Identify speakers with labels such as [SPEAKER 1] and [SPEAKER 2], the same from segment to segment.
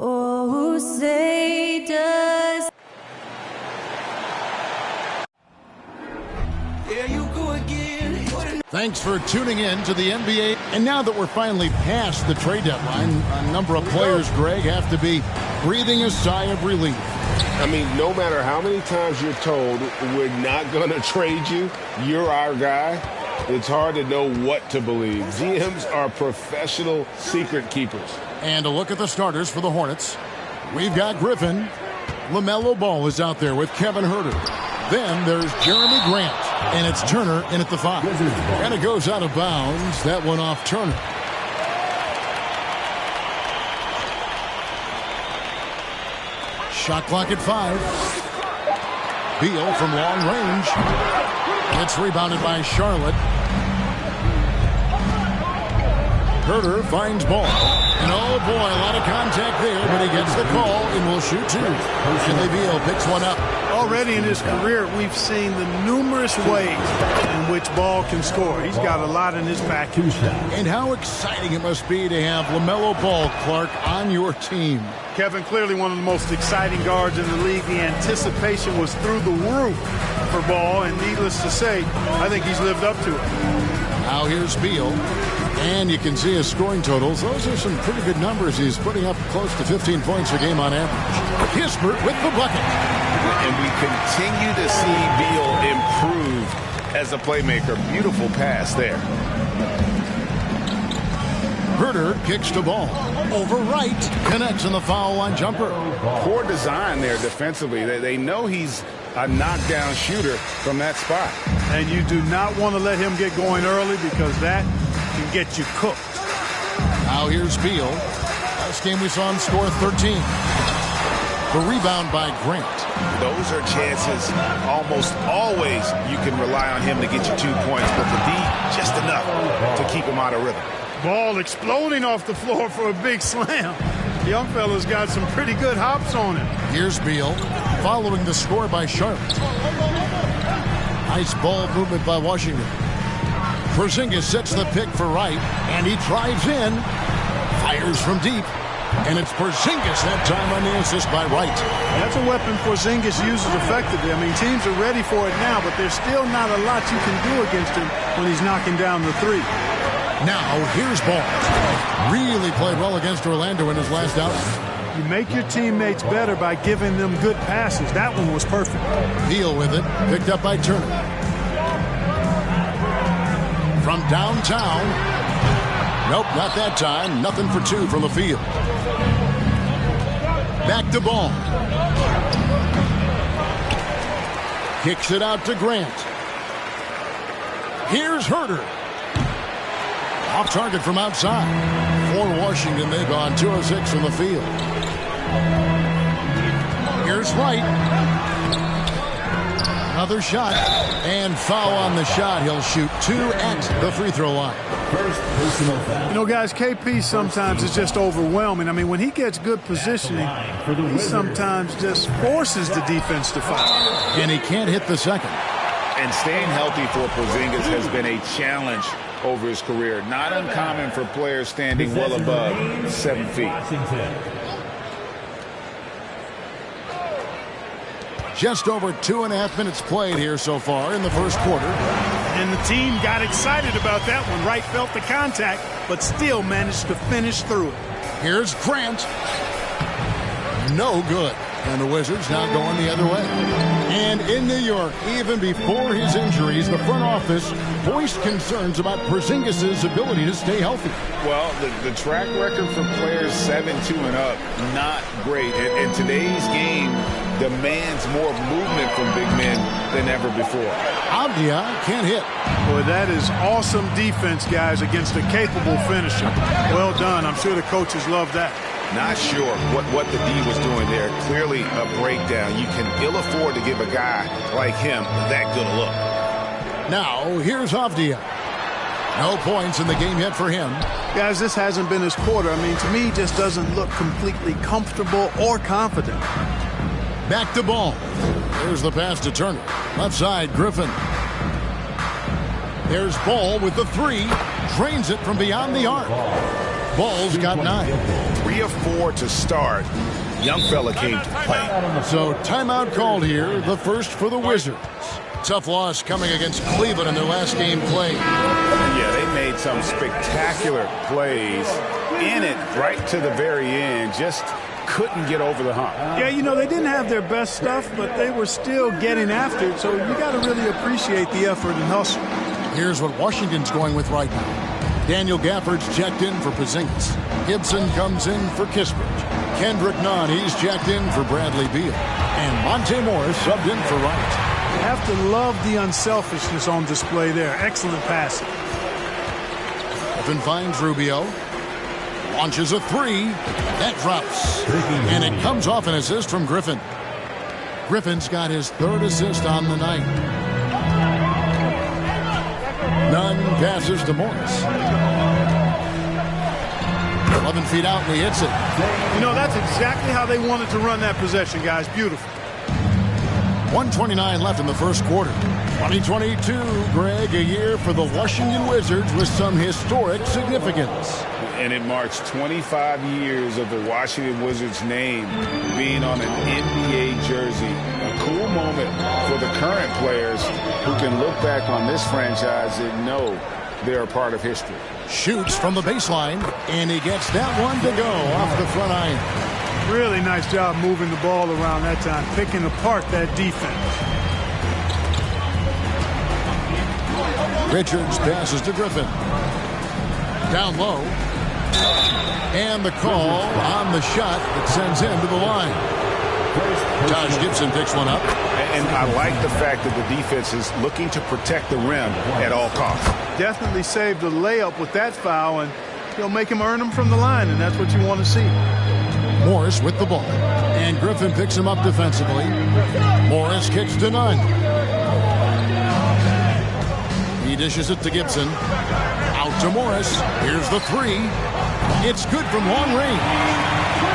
[SPEAKER 1] Oh, say does.
[SPEAKER 2] There you go again.
[SPEAKER 3] Thanks for tuning in to the NBA. And now that we're finally past the trade deadline, a number of players, Greg, have to be breathing a sigh of relief.
[SPEAKER 4] I mean, no matter how many times you're told we're not going to trade you, you're our guy, it's hard to know what to believe. GMs are professional secret keepers.
[SPEAKER 3] And a look at the starters for the Hornets. We've got Griffin. LaMelo Ball is out there with Kevin Huerter. Then there's Jeremy Grant. And it's Turner in at the 5. And it goes out of bounds. That one off Turner. Shot clock at 5. Beal from long range. It's rebounded by Charlotte. Huerter finds Ball. And oh boy, a lot of contact there, but he gets the call and will shoot 2. And Beal picks one up.
[SPEAKER 5] Already in his career, we've seen the numerous ways in which Ball can score. He's got a lot in his package.
[SPEAKER 3] And how exciting it must be to have LaMelo Ball, Clark, on your team.
[SPEAKER 5] Kevin, clearly one of the most exciting guards in the league. The anticipation was through the roof for Ball, and needless to say, I think he's lived up to it.
[SPEAKER 3] Now here's Beal. And you can see his scoring totals. Those are some pretty good numbers. He's putting up close to 15 points a game on average. Kispert with the bucket.
[SPEAKER 6] And we continue to see Beal improve as a playmaker. Beautiful pass there.
[SPEAKER 3] Huerter kicks the ball. Over right. Connects in the foul line jumper.
[SPEAKER 4] Poor design there defensively. They know he's a knockdown shooter from that spot.
[SPEAKER 5] And you do not want to let him get going early because that can get you cooked.
[SPEAKER 3] Now here's Beal. Last game we saw him score 13. The rebound by Grant.
[SPEAKER 6] Those are chances almost always you can rely on him to get you 2 points, but the D just enough to keep him out of rhythm.
[SPEAKER 5] Ball exploding off the floor for a big slam. The young fella's got some pretty good hops on him.
[SPEAKER 3] Here's Beal following the score by Charlotte. Nice ball movement by Washington. Porzingis sets the pick for Wright, and he drives in. Fires from deep. And it's Porzingis that time on the assist by Wright.
[SPEAKER 5] That's a weapon Porzingis uses effectively. I mean, teams are ready for it now, but there's still not a lot you can do against him when he's knocking down the 3.
[SPEAKER 3] Now, here's Ball. Really played well against Orlando in his last outing.
[SPEAKER 5] You make your teammates better by giving them good passes. That one was perfect.
[SPEAKER 3] Beal with it. Picked up by Turner. From downtown. Nope, not that time. Nothing for 2 from the field. Back to Ball. Kicks it out to Grant. Here's Huerter. Off target from outside. For Washington, they've gone 2 of 6 from the field. Here's Wright. Another shot. And foul on the shot. He'll shoot 2 at the free throw line.
[SPEAKER 5] You know, guys, KP sometimes is just overwhelming. I mean, when he gets good positioning, he sometimes just forces the defense to foul.
[SPEAKER 3] And he can't hit the second.
[SPEAKER 6] And staying healthy for Porzingis has been a challenge over his career. Not uncommon for players standing well above 7 feet.
[SPEAKER 3] Just over 2.5 minutes played here so far in the first quarter.
[SPEAKER 5] And the team got excited about that one. Wright felt the contact, but still managed to finish through it.
[SPEAKER 3] Here's Grant. No good. And the Wizards now going the other way. And in New York, even before his injuries, the front office voiced concerns about Porzingis' ability to stay healthy.
[SPEAKER 6] Well, the track record for players 7-2 and up, not great. And today's game demands more movement from big men than ever before.
[SPEAKER 3] Avdia can't hit.
[SPEAKER 5] Boy, that is awesome defense, guys, against a capable finisher. Well done. I'm sure the coaches love that.
[SPEAKER 6] Not sure what the D was doing there. Clearly a breakdown. You can ill afford to give a guy like him that good a look.
[SPEAKER 3] Now, here's Avdia. No points in the game yet for him.
[SPEAKER 5] Guys, this hasn't been his quarter. I mean, to me, he just doesn't look completely comfortable or confident.
[SPEAKER 3] Back to Ball. There's the pass to Turner. Left side, Griffin. There's Ball with the 3. Drains it from beyond the arc. Ball's got 9.
[SPEAKER 6] 3 of 4 to start. Young fella came to play.
[SPEAKER 3] So timeout called here, the first for the Wizards. Tough loss coming against Cleveland in their last game played.
[SPEAKER 6] Yeah, they made some spectacular plays in it right to the very end. Just couldn't get over the hump.
[SPEAKER 5] Yeah, you know, they didn't have their best stuff, but they were still getting after it. So you got to really appreciate the effort and hustle.
[SPEAKER 3] Here's what Washington's going with right now. Daniel Gafford's checked in for Porzingis. Gibson comes in for Kispert. Kendrick Nunn, he's checked in for Bradley Beal. And Monte Morris subbed in for Wright.
[SPEAKER 5] You have to love the unselfishness on display there. Excellent passing.
[SPEAKER 3] Griffin finds Rubio. Launches a three. That drops. And it comes off an assist from Griffin. Griffin's got his third assist on the night. Nunn passes to Morris. 11 feet out, and he hits it.
[SPEAKER 5] You know, that's exactly how they wanted to run that possession, guys. Beautiful.
[SPEAKER 3] 1:29 left in the first quarter. 2022, Greg, a year for the Washington Wizards with some historic significance.
[SPEAKER 6] And it marks 25 years of the Washington Wizards name being on an NBA jersey. A cool moment for the current players who can look back on this franchise and know they're a part of history.
[SPEAKER 3] Shoots from the baseline, and he gets that one to go off the front iron.
[SPEAKER 5] Really nice job moving the ball around that time, picking apart that defense.
[SPEAKER 3] Richards passes to Griffin. Down low. And the call on the shot that sends him to the line. Taj Gibson picks one up.
[SPEAKER 6] And I like the fact that the defense is looking to protect the rim at all costs.
[SPEAKER 5] Definitely saved the layup with that foul, and he'll make him earn them from the line, and that's what you want to see.
[SPEAKER 3] Morris with the ball. And Griffin picks him up defensively. Morris kicks to Nunn. He dishes it to Gibson. Out to Morris. Here's the three. It's good from long range.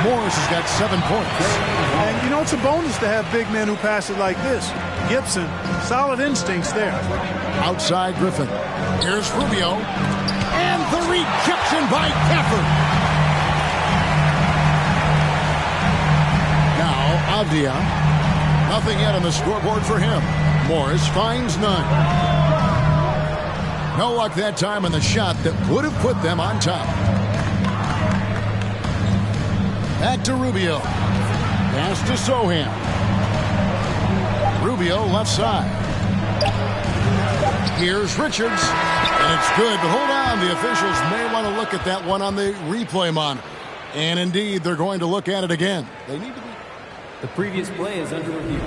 [SPEAKER 3] Morris has got 7 points.
[SPEAKER 5] And, you know, it's a bonus to have big men who pass it like this. Gibson, solid instincts there.
[SPEAKER 3] Outside Griffin. Here's Rubio. And the rejection by Gafford. Now, Avdia. Nothing yet on the scoreboard for him. Morris finds Nunn. No luck that time on the shot that would have put them on top. Back to Rubio. Pass to Sohan. Rubio left side. Here's Richards. And it's good. But hold on. The officials may want to look at that one on the replay monitor. And indeed, they're going to look at it again. They need to be.
[SPEAKER 2] The previous play is under review.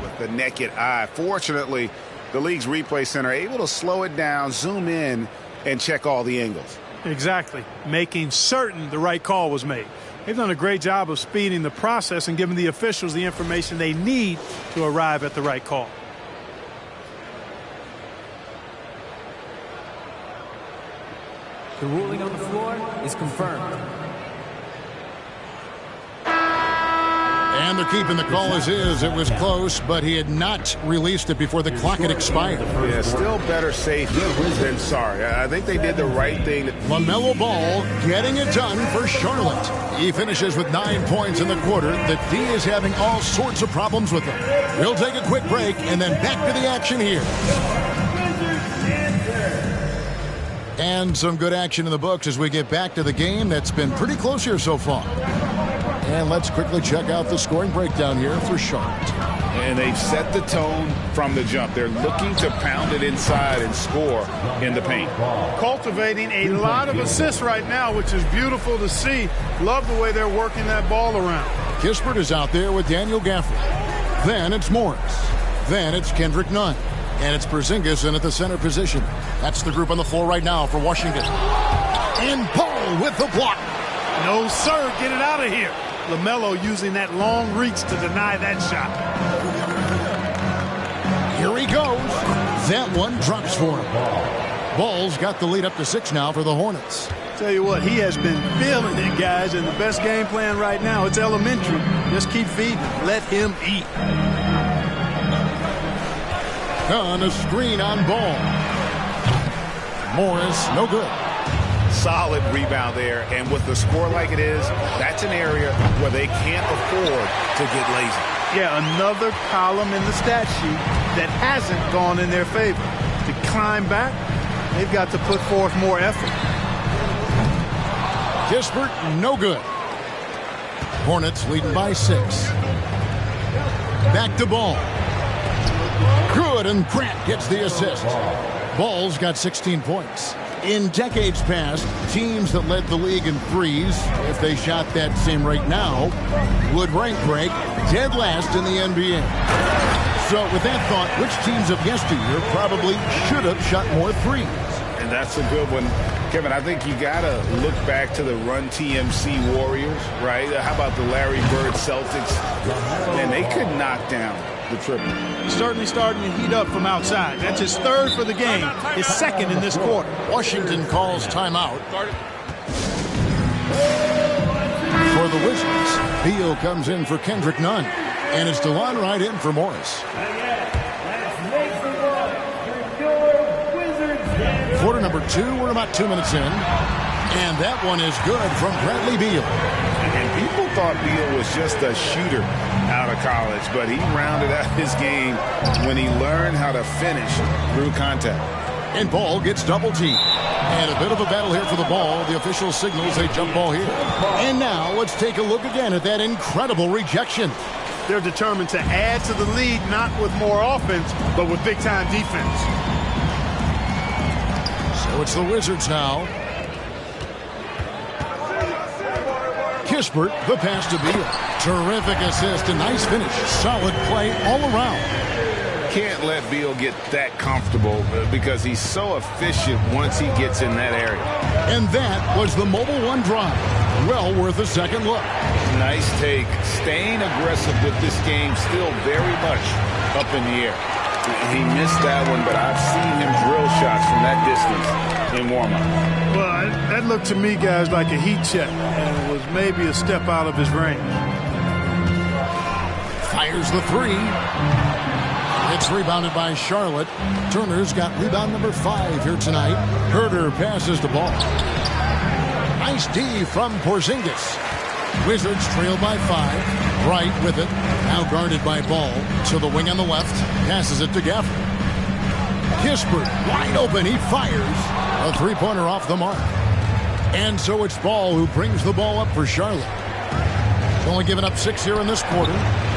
[SPEAKER 6] With the naked eye. Fortunately, the league's replay center able to slow it down, zoom in, and check all the angles.
[SPEAKER 5] Exactly. Making certain the right call was made. They've done a great job of speeding the process and giving the officials the information they need to arrive at the right call.
[SPEAKER 2] The ruling on the floor is confirmed.
[SPEAKER 3] And they're keeping the call as is. It was close, but he had not released it before the clock had expired.
[SPEAKER 6] Yeah, still better safe than sorry. I think they did the right thing.
[SPEAKER 3] LaMelo Ball getting it done for Charlotte. He finishes with 9 points in the quarter. The D is having all sorts of problems with him. We'll take a quick break and then back to the action here. And some good action in the books as we get back to the game that's been pretty close here so far. And let's quickly check out the scoring breakdown here for Charlotte.
[SPEAKER 6] And they've set the tone from the jump. They're looking to pound it inside and score in the paint.
[SPEAKER 5] Cultivating a lot of assists right now, which is beautiful to see. Love the way they're working that ball around.
[SPEAKER 3] Kispert is out there with Daniel Gafford. Then it's Morris. Then it's Kendrick Nunn. And it's Porzingis in at the center position. That's the group on the floor right now for Washington. And Paul with the block.
[SPEAKER 5] No, sir. Get it out of here. LaMelo using that long reach to deny that shot.
[SPEAKER 3] Here he goes. That one drops for him. Ball's got the lead up to 6 now for the Hornets.
[SPEAKER 5] Tell you what, he has been feeling it, guys, and the best game plan right now, it's elementary. Just keep feeding. Let him eat.
[SPEAKER 3] On a screen on Ball. Morris, no good.
[SPEAKER 6] solid rebound there. And with the score like it is, that's an area where they can't afford to get lazy.
[SPEAKER 5] Yeah, another column in the stat sheet that hasn't gone in their favor. To climb back, they've got to put forth more effort.
[SPEAKER 3] Kispert, no good. Hornets leading by 6. Back to Ball. Good, and Grant gets the assist. Ball's got 16 points. In decades past, teams that led the league in threes, if they shot that same rate now, would rank break dead last in the NBA. So with that thought, which teams of yesteryear probably should have shot more threes?
[SPEAKER 6] And that's a good one. Kevin, I think you got to look back to the Run TMC Warriors, right? How about the Larry Bird Celtics? And they could knock down the triple.
[SPEAKER 5] He's certainly starting to heat up from outside. That's his third for the game, his second in this quarter.
[SPEAKER 3] Washington calls timeout. For the Wizards, Beal comes in for Kendrick Nunn. And it's DeLon Wright in for Morris. Quarter number 2, we're about 2 minutes in. And that one is good from Bradley Beal.
[SPEAKER 6] And people thought Beal was just a shooter out of college, but he rounded out his game when he learned how to finish through contact.
[SPEAKER 3] And Ball gets double teamed. And a bit of a battle here for the ball. The official signals a jump ball here. And now let's take a look again at that incredible rejection.
[SPEAKER 5] They're determined to add to the lead, not with more offense, but with big-time defense.
[SPEAKER 3] So it's the Wizards now. Kispert, the pass to Beal. Terrific assist, a nice finish. Solid play all around.
[SPEAKER 6] Can't let Beal get that comfortable because he's so efficient once he gets in that area.
[SPEAKER 3] And that was the Mobile One drive. Well worth a second look.
[SPEAKER 6] Nice take. Staying aggressive with this game still very much up in the air. He missed that one, but I've seen him drill shots from that distance in warm-up.
[SPEAKER 5] Well, that looked to me, guys, like a heat check, and it was maybe a step out of his range.
[SPEAKER 3] Fires the 3. It's rebounded by Charlotte. Turner's got rebound number 5 here tonight. Herder passes the ball. Nice D from Porzingis. Wizards trail by 5. Wright with it. Now guarded by Ball. To the wing on the left. Passes it to Gafford. Kispert wide open. He fires. A three-pointer off the mark. And so it's Ball who brings the ball up for Charlotte. Only given up 6 here in this quarter.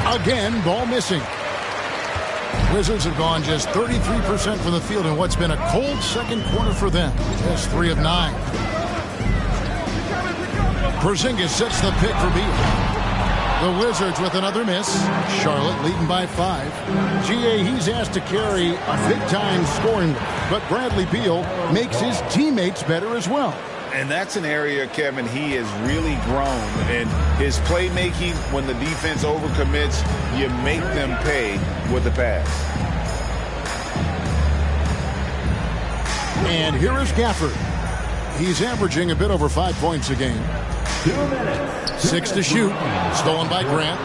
[SPEAKER 3] Again, Ball missing. Wizards have gone just 33% from the field in what's been a cold second quarter for them. Just 3 of 9. Porzingis sets the pick for Beal. The Wizards with another miss. Charlotte leading by 5. G.A. he's asked to carry a big-time scoring, but Bradley Beal makes his teammates better as well.
[SPEAKER 6] And that's an area, Kevin, he has really grown. And his playmaking, when the defense overcommits, you make them pay with the pass.
[SPEAKER 3] And here is Gafford. He's averaging a bit over 5 points a game. 6 to shoot. Stolen by Grant.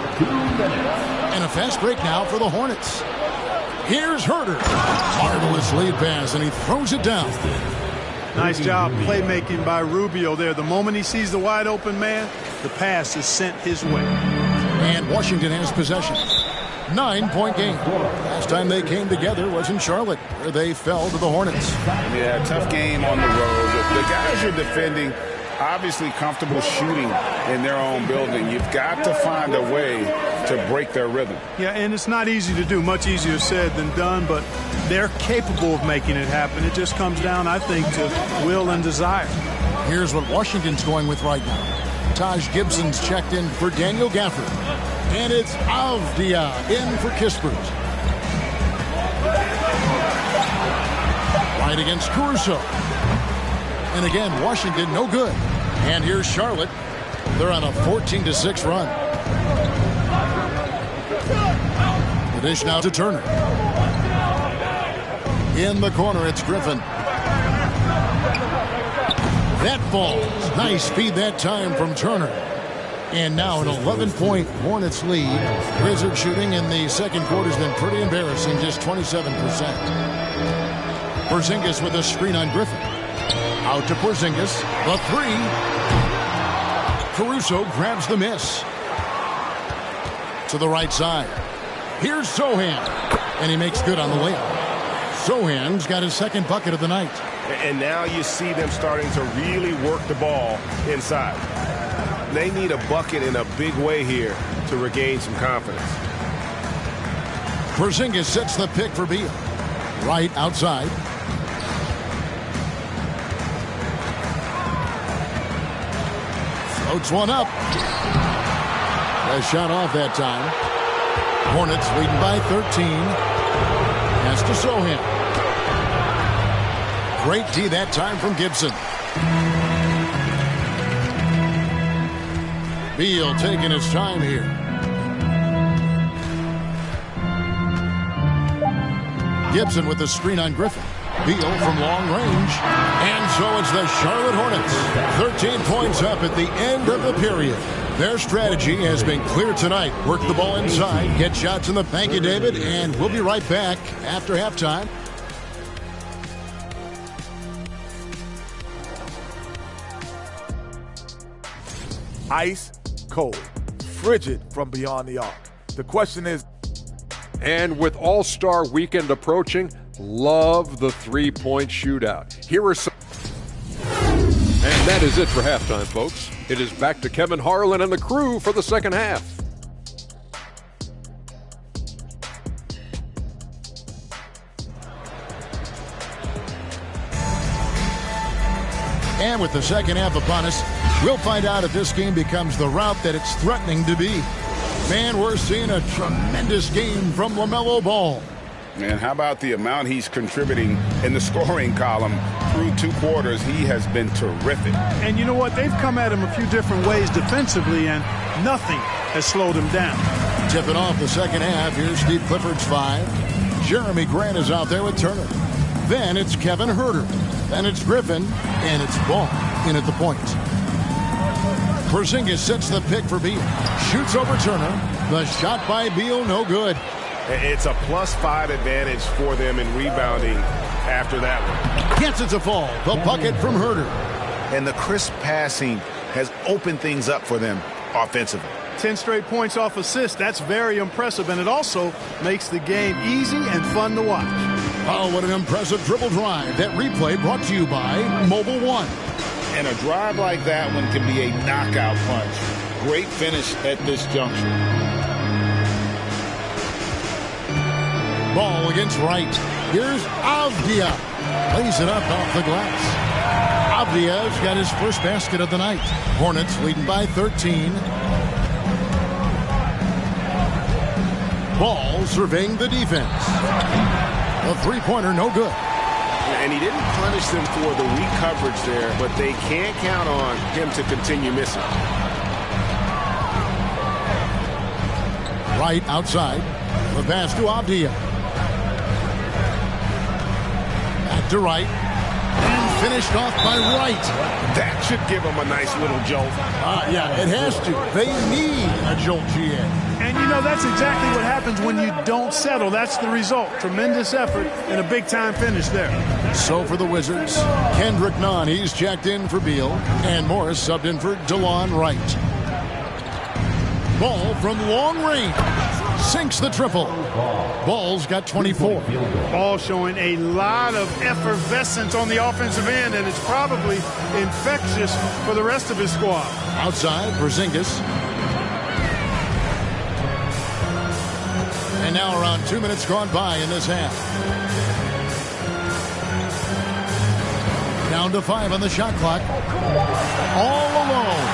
[SPEAKER 3] And a fast break now for the Hornets. Here's Herder. Marvelous lead pass, and he throws it down.
[SPEAKER 5] Nice job playmaking by Rubio there. The moment he sees the wide open man, the pass is sent his way.
[SPEAKER 3] And Washington has possession. 9-point game. Last time they came together was in Charlotte, where they fell to the Hornets.
[SPEAKER 6] Yeah, tough game on the road. The guys you're defending, obviously comfortable shooting in their own building. You've got to find a way to break their rhythm.
[SPEAKER 5] Yeah, and it's not easy to do. Much easier said than done, but they're capable of making it happen. It just comes down, I think, to will and desire.
[SPEAKER 3] Here's what Washington's going with right now. Taj Gibson's checked in for Daniel Gafford. And it's Avdia in for Kispert. Right against Caruso. And again, Washington no good. And here's Charlotte. They're on a 14-6 run. The dish now to Turner. In the corner, it's Griffin. That falls. Nice feed that time from Turner. And now an 11-point Hornets lead. Wizard shooting in the second quarter has been pretty embarrassing, just 27%. Porzingis with a screen on Griffin. Out to Porzingis. The three. Caruso grabs the miss. To the right side. Here's Sochan. And he makes good on the layup. Sochan's got his second bucket of the night.
[SPEAKER 4] And now you see them starting to really work the ball inside. They need a bucket in a big way here to regain some confidence.
[SPEAKER 3] Porzingis sets the pick for Beal. Right outside. Floats one up. A shot off that time. Hornets leading by 13. Pass to Sochan. Great D that time from Gibson. Beal taking his time here. Gibson with the screen on Griffin. Beal from long range. And so it's the Charlotte Hornets. 13 points up at the end of the period. Their strategy has been clear tonight. Work the ball inside, get shots in the bank of David, and we'll be right back after halftime.
[SPEAKER 7] Ice cold, frigid from beyond the arc. The question is,
[SPEAKER 8] and with All-Star Weekend approaching, love the three-point shootout. Here are some. And that is it for halftime, folks. It is back to Kevin Harlan and the crew for the second half.
[SPEAKER 3] And with the second half upon us, we'll find out if this game becomes the route that it's threatening to be. Man, we're seeing a tremendous game from LaMelo Ball.
[SPEAKER 6] Man, how about the amount he's contributing in the scoring column through 2 quarters? He has been terrific.
[SPEAKER 5] And you know what? They've come at him a few different ways defensively, and nothing has slowed him down.
[SPEAKER 3] Tipping off the second half. Here's Steve Clifford's 5. Jeremy Grant is out there with Turner. Then it's Kevin Huerter. Then it's Griffin, and it's Ball in at the point. Porzingis sets the pick for Beal. Shoots over Turner. The shot by Beal, no good.
[SPEAKER 4] It's a +5 advantage for them in rebounding after that one.
[SPEAKER 3] Gets it to fall. The bucket from Huerter.
[SPEAKER 7] and the crisp passing has opened things up for them offensively.
[SPEAKER 5] 10 straight points off assists. That's very impressive, and it also makes the game easy and fun to watch.
[SPEAKER 3] Oh, what an impressive dribble drive. That replay brought to you by Mobile One.
[SPEAKER 7] And a drive like that one can be a knockout punch. Great finish at this juncture.
[SPEAKER 3] Ball against right. Here's Avdia. Lays it up off the glass. Avdia's got his first basket of the night. Hornets leading by 13. Ball surveying the defense. A three-pointer, no good.
[SPEAKER 4] And he didn't punish them for the weak coverage there, but they can't count on him to continue missing.
[SPEAKER 3] Right outside. The pass to Avdia. Back to right. And finished off by Wright.
[SPEAKER 4] That should give him a nice little jolt.
[SPEAKER 3] Yeah, it has to. They need a jolt, GA.
[SPEAKER 5] And, you know, that's exactly what happens when you don't settle. That's the result. Tremendous effort and a big-time finish there.
[SPEAKER 3] So for the Wizards, Kendrick Nunn, he's checked in for Beal. And Morris subbed in for DeLon Wright. Ball from long range. Sinks the triple. Ball's got 24.
[SPEAKER 5] Ball showing a lot of effervescence on the offensive end, and it's probably infectious for the rest of his squad.
[SPEAKER 3] Outside, Porzingis. And now around 2 minutes gone by in this half. Down to 5 on the shot clock. All alone.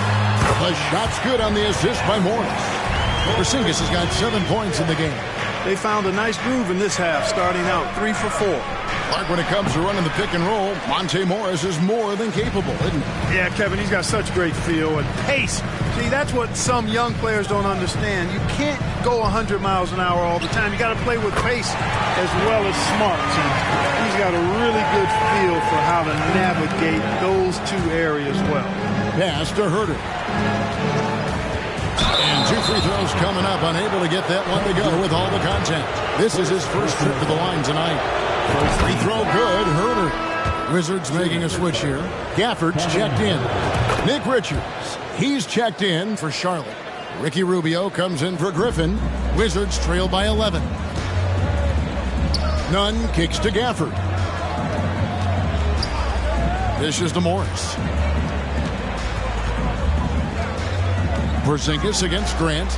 [SPEAKER 3] The shot's good on the assist by Morris. Porzingis has got 7 points in the game.
[SPEAKER 5] They found a nice groove in this half, starting out 3 for 4.
[SPEAKER 3] Like when it comes to running the pick and roll, Monte Morris is more than capable, isn't he?
[SPEAKER 5] Yeah, Kevin, he's got such great feel and pace. See, that's what some young players don't understand. You can't go 100 miles an hour all the time. You got to play with pace as well as smarts. And he's got a really good feel for how to navigate those two areas well.
[SPEAKER 3] Pass to Huerter. And 2 free throws coming up. Unable to get that one to go with all the contact. This is his first trip to the line tonight. Free throw good. Huerter Wizards making a switch here. Gafford's checked in. Nick Richards, he's checked in for Charlotte. Ricky Rubio comes in for Griffin. Wizards trail by 11. Nunn kicks to Gafford. Dishes to Morris. Porzingis against Grant.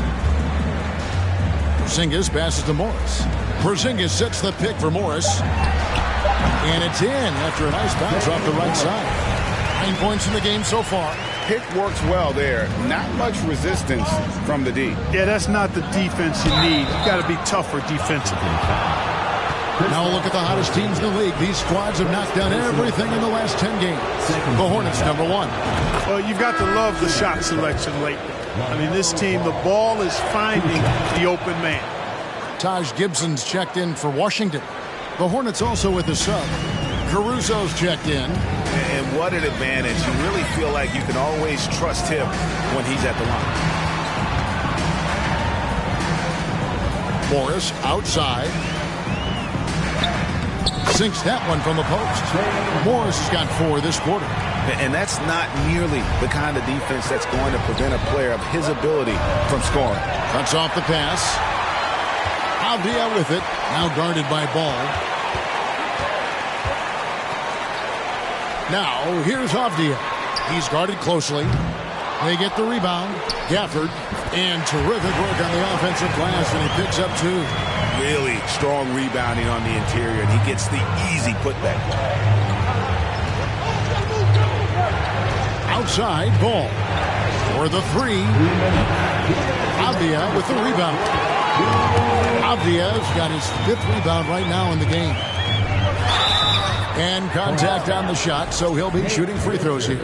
[SPEAKER 3] Porzingis passes to Morris. Porzingis sets the pick for Morris. And it's in after a nice bounce off the right side. 9 points in the game so far.
[SPEAKER 6] Pick works well there. Not much resistance from the D.
[SPEAKER 5] Yeah, that's not the defense you need. You got to be tougher defensively.
[SPEAKER 3] Now look at the hottest teams in the league. These squads have knocked down everything in the last 10 games. The Hornets, number 1.
[SPEAKER 5] Well, you've got to love the shot selection lately. I mean, this team, the ball is finding the open man.
[SPEAKER 3] Taj Gibson's checked in for Washington. The Hornets also with a sub. Caruso's checked in.
[SPEAKER 6] And what an advantage. You really feel like you can always trust him when he's at the line.
[SPEAKER 3] Morris outside. Sinks that one from the post. Morris has got 4 this quarter.
[SPEAKER 6] And that's not nearly the kind of defense that's going to prevent a player of his ability from scoring.
[SPEAKER 3] Cuts off the pass. Avdia with it. Now guarded by Ball. Now here's Avdia. He's guarded closely. They get the rebound. Gafford. And terrific work on the offensive glass, and he picks up 2.
[SPEAKER 6] Really strong rebounding on the interior, and he gets the easy putback.
[SPEAKER 3] Outside, Ball for the 3. Avdia with the rebound. Avdia's got his 5th rebound right now in the game. And contact on the shot, so he'll be shooting free throws here.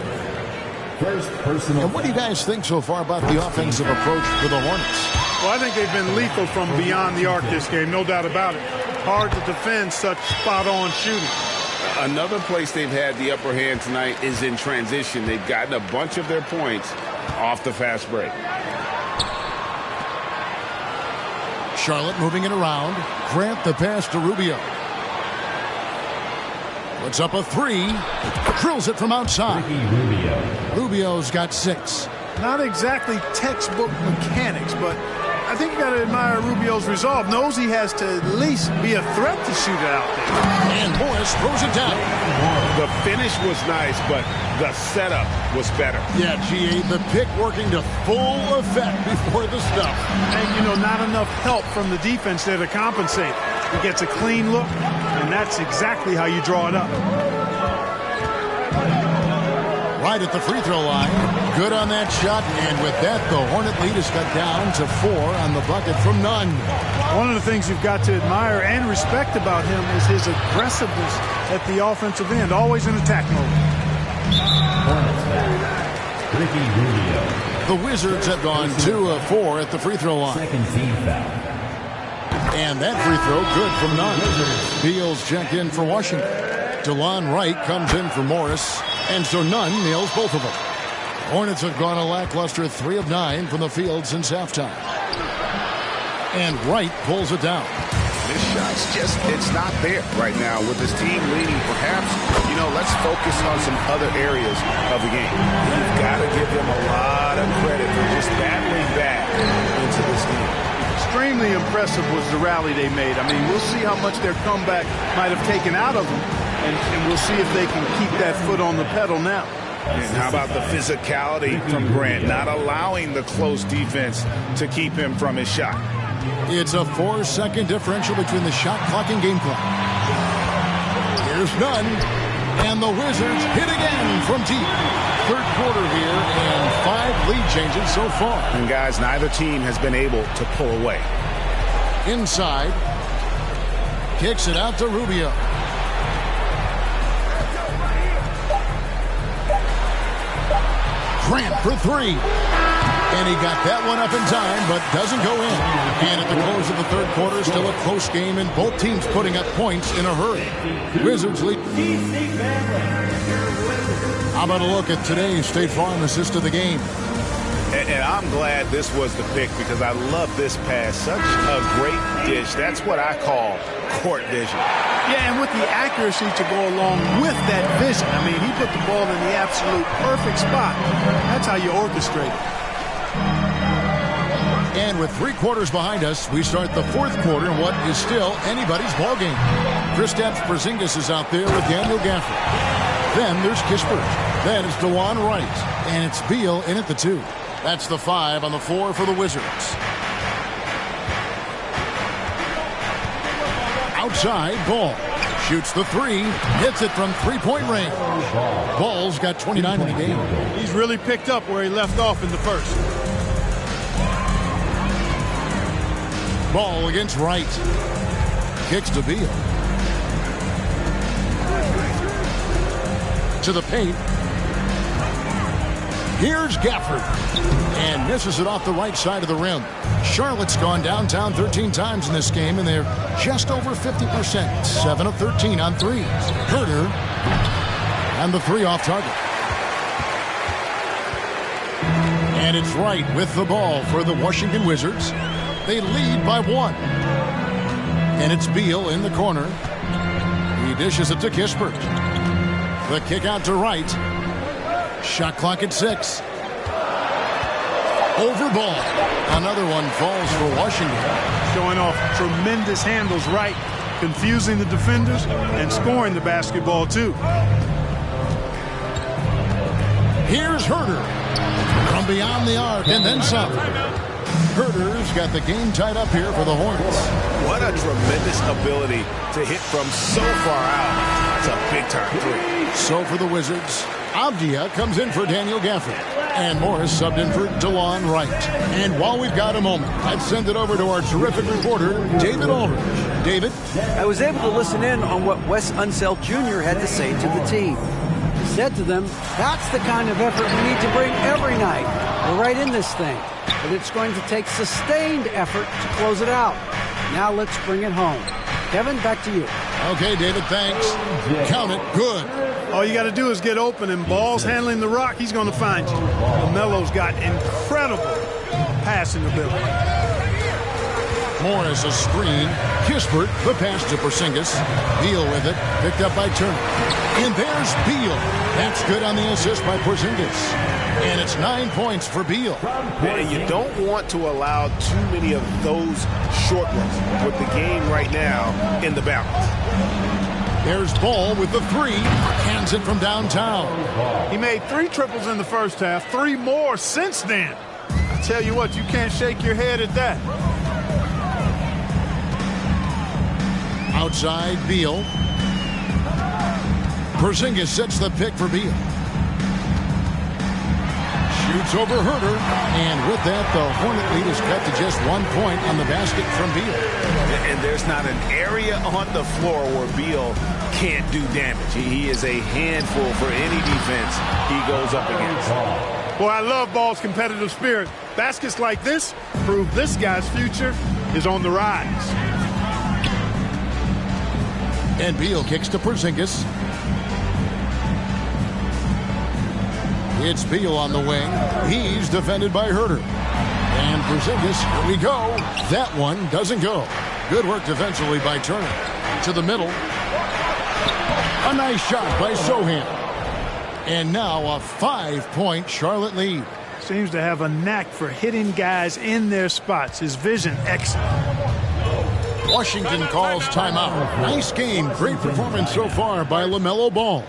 [SPEAKER 3] And what do you guys think so far about the offensive approach for the Hornets?
[SPEAKER 5] Well, I think they've been lethal from beyond the arc this game, no doubt about it. Hard to defend such spot-on shooting.
[SPEAKER 6] Another place they've had the upper hand tonight is in transition. They've gotten a bunch of their points off the fast break.
[SPEAKER 3] Charlotte moving it around. Grant the pass to Rubio. Puts up a 3. Drills it from outside. Rubio's got 6.
[SPEAKER 5] Not exactly textbook mechanics, but I think you got to admire Rubio's resolve. Knows he has to at least be a threat to shoot it out there.
[SPEAKER 3] And Morris throws it down.
[SPEAKER 6] The finish was nice, but the setup was better.
[SPEAKER 3] Yeah, G.A., the pick working to full effect before the stuff.
[SPEAKER 5] And, you know, not enough help from the defense there to compensate. He gets a clean look, and that's exactly how you draw it up.
[SPEAKER 3] Right at the free throw line. Good on that shot, and with that, the Hornet lead is cut down to 4 on the bucket from Nunn.
[SPEAKER 5] One of the things you've got to admire and respect about him is his aggressiveness at the offensive end, always in attack mode.
[SPEAKER 9] Ricky Rubio.
[SPEAKER 3] The Wizards have gone 2 of 4 at the free throw line.
[SPEAKER 9] Second team foul.
[SPEAKER 3] And that free throw good from Nunn. Beals checked in for Washington. DeLon Wright comes in for Morris. And so Nunn nails both of them. Hornets have gone a lackluster 3 of 9 from the field since halftime. And Wright pulls it down.
[SPEAKER 6] This shot's just, it's not there right now with this team leading. Perhaps, you know, let's focus on some other areas of the game. You've got to give them a lot of credit for just battling back into this game.
[SPEAKER 5] Extremely impressive was the rally they made. I mean, we'll see how much their comeback might have taken out of them, and we'll see if they can keep that foot on the pedal now.
[SPEAKER 6] And how about the physicality from Grant, not allowing the close defense to keep him from his shot?
[SPEAKER 3] It's a 4-second differential between the shot clock and game clock. Here's Nunn, and the Wizards hit again from deep. Third quarter here, and 5 lead changes so far.
[SPEAKER 6] And guys, neither team has been able to pull away.
[SPEAKER 3] Inside, kicks it out to Rubio. Grant for 3. And he got that one up in time, but doesn't go in. And at the close of the third quarter, still a close game, and both teams putting up points in a hurry. Wizards lead. How about a look at today's State Farm assist of the game?
[SPEAKER 4] And I'm glad this was the pick because I love this pass. Such a great dish. That's what I call court vision.
[SPEAKER 5] Yeah, and with the accuracy to go along with that vision. I mean, he put the ball in the absolute perfect spot. That's how you orchestrate it.
[SPEAKER 3] And with 3 quarters behind us, we start the 4th quarter in what is still anybody's ball game. Kristaps Porzingis is out there with Daniel Gafford. Then there's Kispert. Then it's DeJuan Wright. And it's Beal in at the 2. That's the 5 on the floor for the Wizards. Outside, Ball shoots the 3, hits it from 3-point range. Ball's got 29 in the game.
[SPEAKER 5] He's really picked up where he left off in the first.
[SPEAKER 3] Ball against Wright. Kicks to Beal. To the paint. Here's Gafford. And misses it off the right side of the rim. Charlotte's gone downtown 13 times in this game, and they're just over 50%. 7 of 13 on threes. Herter. And the 3 off target. And it's Wright with the ball for the Washington Wizards. They lead by 1. And it's Beal in the corner. He dishes it to Kispert. The kick out to Wright. Shot clock at 6. Over Ball. Another one falls for Washington.
[SPEAKER 5] Showing off tremendous handles, Wright. Confusing the defenders and scoring the basketball, too.
[SPEAKER 3] Here's Herter. From beyond the arc and then some. Herter's got the game tied up here for the Hornets.
[SPEAKER 4] What a tremendous ability to hit from so far out. It's a big-time 3.
[SPEAKER 3] So for the Wizards, Avdia comes in for Daniel Gafford. And Morris subbed in for DeJuan Wright. And while we've got a moment, let's send it over to our terrific reporter, David Aldridge. David?
[SPEAKER 10] I was able to listen in on what Wes Unseld Jr. had to say to the team. He said to them, that's the kind of effort we need to bring every night. We're right in this thing. But it's going to take sustained effort to close it out. Now let's bring it home. Kevin, back to you.
[SPEAKER 3] Okay, David, thanks. Count it. Good.
[SPEAKER 5] All you got to do is get open, and Ball's handling the rock. He's going to find you. LaMelo's got incredible passing ability.
[SPEAKER 3] Morris a screen. Kispert, the pass to Porzingis. Beal with it. Picked up by Turner. And there's Beal. That's good on the assist by Porzingis. And it's 9 points for Beal.
[SPEAKER 4] And you don't want to allow too many of those short ones with the game right now in the balance.
[SPEAKER 3] There's Ball with the 3. Hands it from downtown.
[SPEAKER 5] He made 3 triples in the first half, 3 more since then. I tell you what, you can't shake your head at that.
[SPEAKER 3] Outside, Beal. Porzingis sets the pick for Beal. Shoots over Herter. And with that, the Hornet lead is cut to just 1 point on the basket from Beal.
[SPEAKER 4] And there's not an area on the floor where Beal can't do damage. He is a handful for any defense he goes up against.
[SPEAKER 5] Boy, I love Ball's competitive spirit. Baskets like this prove this guy's future is on the rise.
[SPEAKER 3] And Beal kicks to Porzingis. It's Beal on the wing. He's defended by Herter. And Porzingis, here we go. That one doesn't go. Good work defensively by Turner. To the middle. A nice shot by Sohan. And now a 5-point Charlotte lead.
[SPEAKER 5] Seems to have a knack for hitting guys in their spots. His vision excellent.
[SPEAKER 3] Washington calls timeout. Nice game. Great performance so far by LaMelo Ball.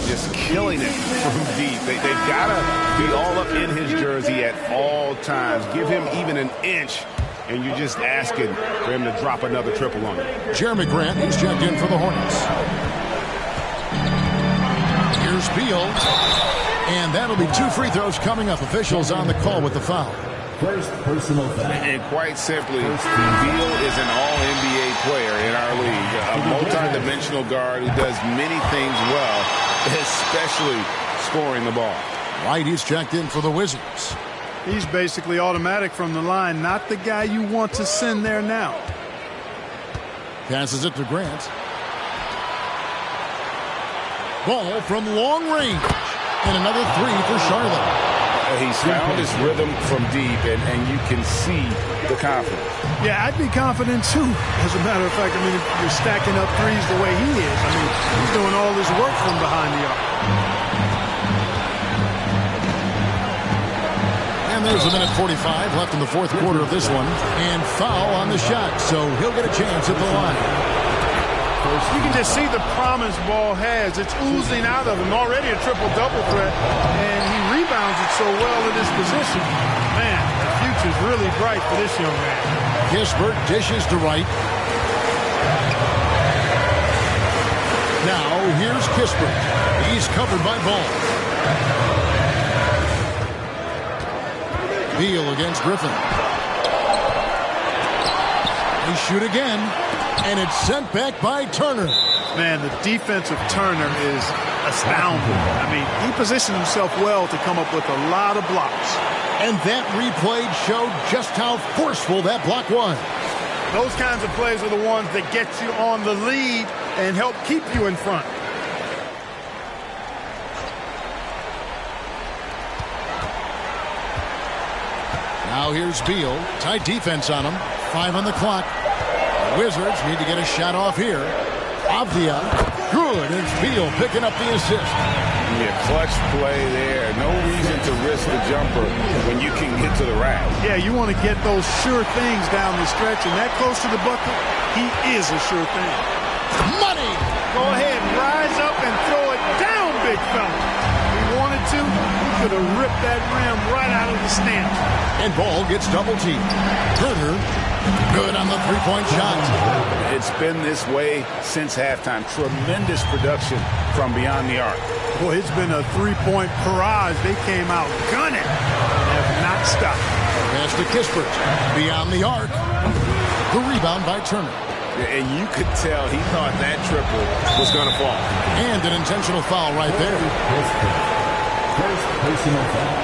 [SPEAKER 4] Just killing it from deep. They've got to be all up in his jersey at all times. Give him even an inch, and you're just asking for him to drop another triple on you.
[SPEAKER 3] Jeremy Grant, he's checked in for the Hornets. Here's Beal. And that'll be 2 free throws coming up. Officials on the call with the foul.
[SPEAKER 9] First personal foul.
[SPEAKER 4] And quite simply, Beal is an all-NBA player in our league. A multi-dimensional guard who does many things well, especially scoring the ball.
[SPEAKER 3] White, he's checked in for the Wizards.
[SPEAKER 5] He's basically automatic from the line, not the guy you want to send there now.
[SPEAKER 3] Passes it to Grant. Ball from long range. And another 3 for Charlotte.
[SPEAKER 6] He's found his rhythm from deep, and you can see the confidence.
[SPEAKER 5] Yeah, I'd be confident too. As a matter of fact, I mean, if you're stacking up threes the way he is, I mean, he's doing all this work from behind the arc.
[SPEAKER 3] And there's a minute 45 left in the fourth quarter of this one. And foul on the shot, so he'll get a chance at the line.
[SPEAKER 5] You can just see the promise Ball has. It's oozing out of him. Already a triple-double threat, and he rebounds it so well in this position. Man, the future's really bright for this young man.
[SPEAKER 3] Kispert dishes to Wright. Now, here's Kispert. He's covered by Ball. Beal against Griffin. They shoot again, and it's sent back by Turner.
[SPEAKER 5] Man, the defense of Turner is astounding. I mean, he positioned himself well to come up with a lot of blocks.
[SPEAKER 3] And that replay showed just how forceful that block was.
[SPEAKER 5] Those kinds of plays are the ones that get you on the lead and help keep you in front.
[SPEAKER 3] Now here's Beal. Tight defense on him. 5 on the clock. The Wizards need to get a shot off here. Avdia. Good. It's Beal picking up the assist.
[SPEAKER 6] Yeah, clutch play there. No reason to risk the jumper when you can get to the rack.
[SPEAKER 5] Yeah, you want to get those sure things down the stretch, and that close to the bucket, he is a sure thing.
[SPEAKER 3] Money!
[SPEAKER 5] Go ahead, rise up and throw it down, big fella. If he wanted to, he could have ripped that rim right out of the stand.
[SPEAKER 3] And Ball gets double teamed. Turner, good on the three-point shot.
[SPEAKER 6] It's been this way since halftime. Tremendous production from beyond the arc.
[SPEAKER 5] Boy, it's been a three-point barrage. They came out gunning and have not stopped.
[SPEAKER 3] Pass to Kispert. Beyond the arc. The rebound by Turner.
[SPEAKER 6] And you could tell he thought that triple was going to fall.
[SPEAKER 3] And an intentional foul right there.
[SPEAKER 9] First personal foul.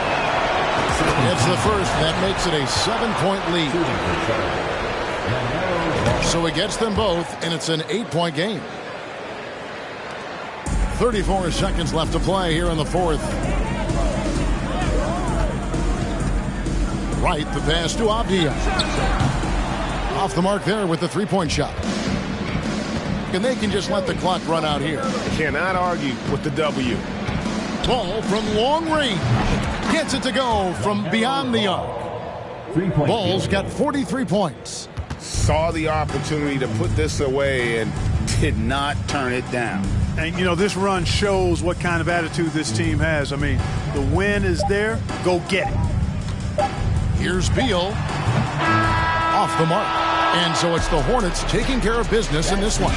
[SPEAKER 3] It's the first. That makes it a 7-point lead. So it gets them both, and it's an 8-point game. 34 seconds left to play here in the fourth. Right, the pass to Avdia. Off the mark there with the three-point shot. And they can just let the clock run out here.
[SPEAKER 4] Cannot argue with the W.
[SPEAKER 3] Ball from long range. Gets it to go from beyond the arc. Ball's got 43 points.
[SPEAKER 6] Saw the opportunity to put this away and did not turn it down.
[SPEAKER 5] And, you know, this run shows what kind of attitude this team has. I mean, the win is there. Go get it.
[SPEAKER 3] Here's Beal. Off the mark. And so it's the Hornets taking care of business in this one.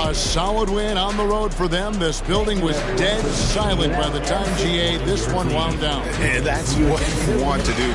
[SPEAKER 3] A solid win on the road for them. This building was dead silent by the time, GA, this one wound down.
[SPEAKER 6] And that's what you want to do.